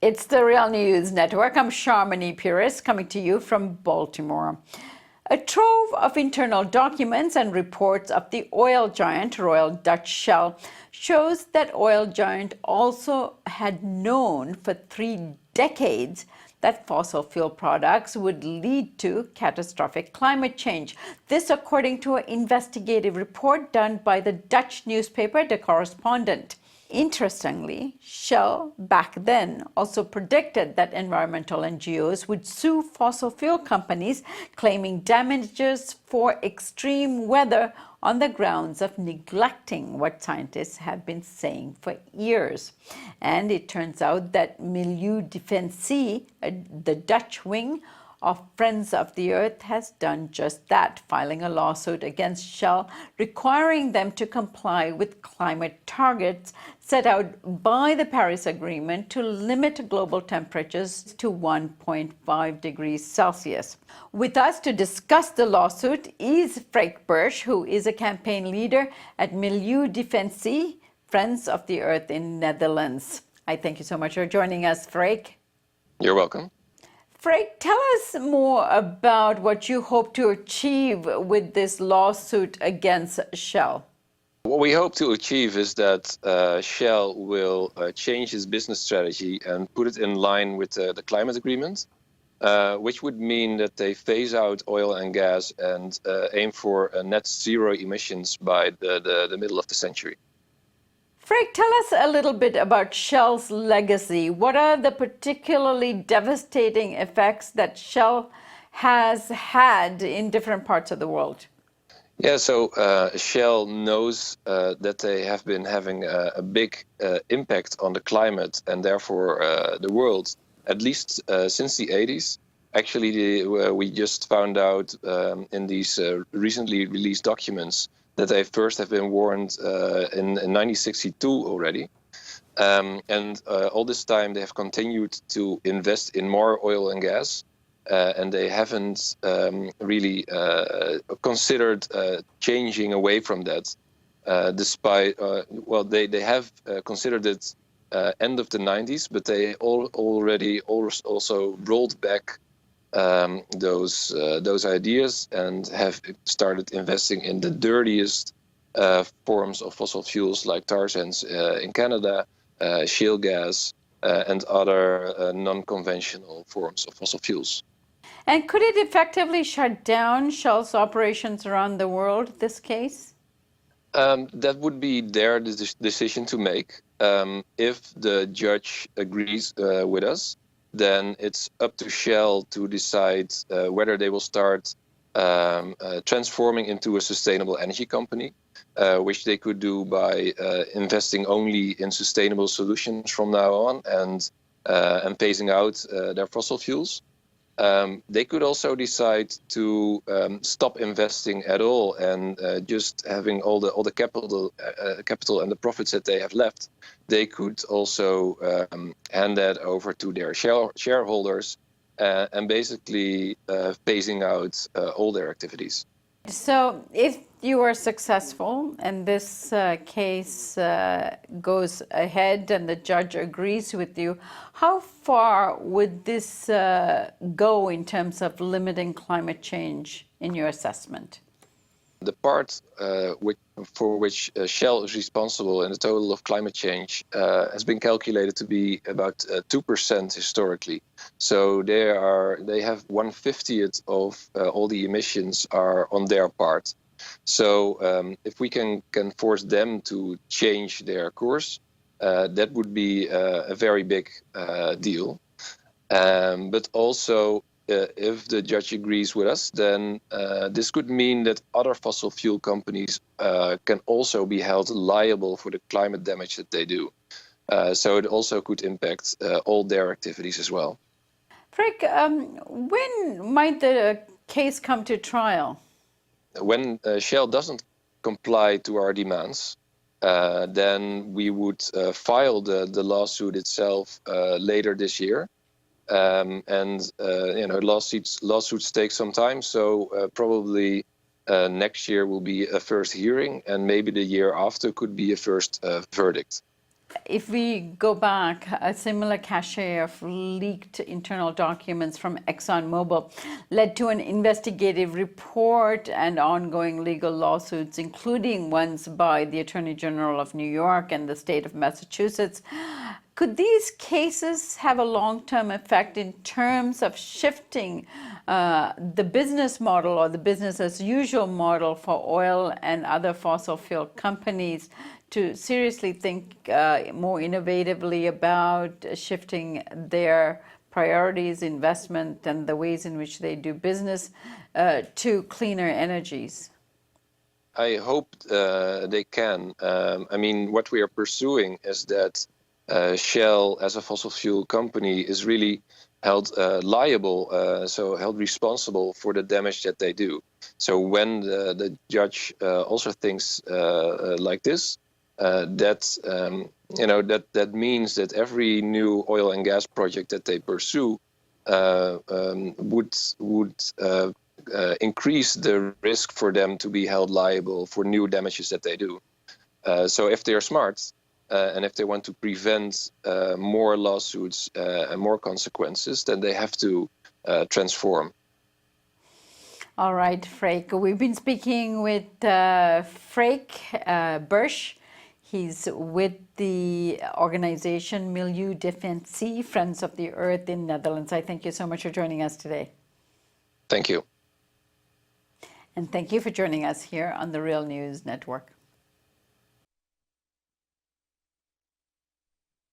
It's the Real News Network. I'm Sharmini Pires coming to you from Baltimore. A trove of internal documents and reports of the oil giant Royal Dutch Shell shows that oil giant also had known for 3 decades that fossil fuel products would lead to catastrophic climate change. This according to an investigative report done by the Dutch newspaper De Correspondent. Interestingly, Shell back then also predicted that environmental NGOs would sue fossil fuel companies, claiming damages for extreme weather on the grounds of neglecting what scientists have been saying for years. And it turns out that Milieu Defensie, the Dutch wing of Friends of the Earth, has done just that, filing a lawsuit against Shell, requiring them to comply with climate targets set out by the Paris Agreement to limit global temperatures to 1.5 degrees Celsius. With us to discuss the lawsuit is Freek Bersch, who is a campaign leader at Milieu Defensie, Friends of the Earth in Netherlands. I thank you so much for joining us, Freek. You're welcome. Freek, tell us more about what you hope to achieve with this lawsuit against Shell. What we hope to achieve is that Shell will change its business strategy and put it in line with the climate agreement, which would mean that they phase out oil and gas and aim for net zero emissions by the middle of the century. Freek, tell us a little bit about Shell's legacy. What are the particularly devastating effects that Shell has had in different parts of the world? Yeah, so Shell knows that they have been having a big impact on the climate and therefore the world, at least since the 80s. Actually, we just found out in these recently released documents that they first have been warned in 1962 already. And all this time they have continued to invest in more oil and gas. And they haven't really considered changing away from that, despite, they have considered it end of the 90s, but they already also rolled back those ideas and have started investing in the dirtiest forms of fossil fuels like tar sands in Canada, shale gas, and other non-conventional forms of fossil fuels. And could it effectively shut down Shell's operations around the world, this case? That would be their decision to make. If the judge agrees with us, then it's up to Shell to decide whether they will start transforming into a sustainable energy company, which they could do by investing only in sustainable solutions from now on and phasing out their fossil fuels. They could also decide to stop investing at all and just having all the capital and the profits that they have left. They could also hand that over to their shareholders and basically phasing out all their activities. So if you are successful and this case goes ahead and the judge agrees with you, how far would this go in terms of limiting climate change in your assessment? The part for which Shell is responsible in the total of climate change has been calculated to be about 2% historically. So they have 1/50th of all the emissions are on their part. So if we can force them to change their course, that would be a very big deal. But also, if the judge agrees with us, then this could mean that other fossil fuel companies can also be held liable for the climate damage that they do. So it also could impact all their activities as well. Freek, when might the case come to trial? When Shell doesn't comply to our demands, then we would file the lawsuit itself later this year. Lawsuits take some time, so probably next year will be a first hearing, and maybe the year after could be a first verdict. if we go back, a similar cache of leaked internal documents from ExxonMobil led to an investigative report and ongoing legal lawsuits, including ones by the Attorney General of New York and the state of Massachusetts. Could these cases have a long-term effect in terms of shifting the business model or the business as usual model for oil and other fossil fuel companies to seriously think more innovatively about shifting their priorities, investment, and the ways in which they do business to cleaner energies? I hope they can. I mean, what we are pursuing is that Shell, as a fossil fuel company, is really held liable, so held responsible for the damage that they do. So when the judge also thinks like this, that means that every new oil and gas project that they pursue would increase the risk for them to be held liable for new damages that they do. So if they are smart and if they want to prevent more lawsuits and more consequences, then they have to transform. All right, Freek. We've been speaking with Freek Bersch. He's with the organization Milieu Defensie, Friends of the Earth in Netherlands. I thank you so much for joining us today. Thank you. And thank you for joining us here on the Real News Network.